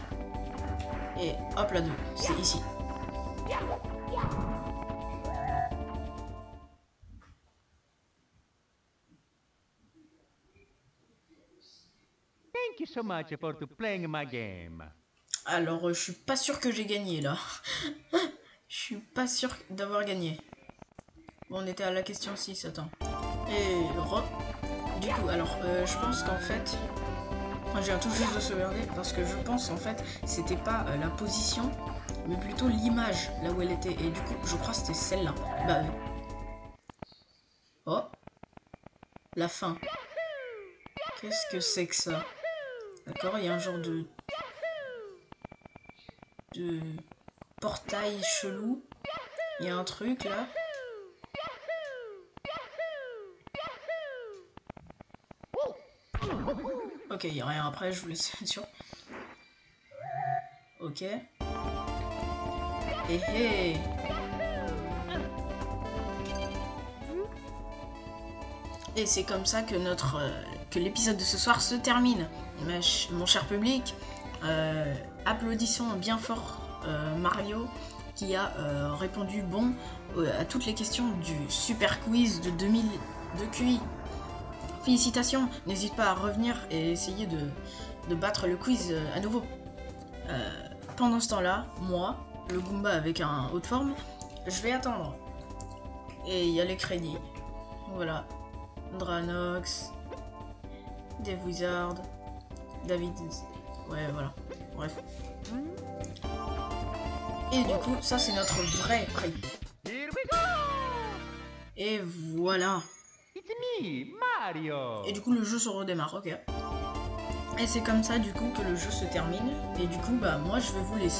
et hop là 2, c'est ici. Thank you so much for playing my game. Alors, je suis pas sûr que j'ai gagné là. Je suis pas sûr d'avoir gagné. Bon, on était à la question 6, attends. Et du coup, alors, je pense qu'en fait... Moi, je viens tout juste de sauvegarder parce que je pense en fait c'était pas la position, mais plutôt l'image, là où elle était. Et du coup, je crois que c'était celle-là. Bah oui. Oh. La fin. Qu'est-ce que c'est que ça? D'accord, il y a un genre de portail chelou. Il y a un truc là. Ok, il n'y a rien après, je vous laisse être sûr. Ok. Hé. Et c'est comme ça que que l'épisode de ce soir se termine. Mon cher public, applaudissons bien fort Mario qui a répondu bon à toutes les questions du super quiz de 2000 de QI. Félicitations, n'hésite pas à revenir et essayer de battre le quiz à nouveau. Pendant ce temps-là, moi, le Goomba avec un haut de forme, je vais attendre. Et il y a les crédits. Voilà. Dranox, Dave Wizard, David... Ouais, voilà. Bref. Et du coup, ça c'est notre vrai prix. Here we go! Et voilà. It's me, Mario! Et du coup, le jeu se redémarre, ok. Et c'est comme ça, du coup, que le jeu se termine. Et du coup, bah, moi, je vais vous laisser.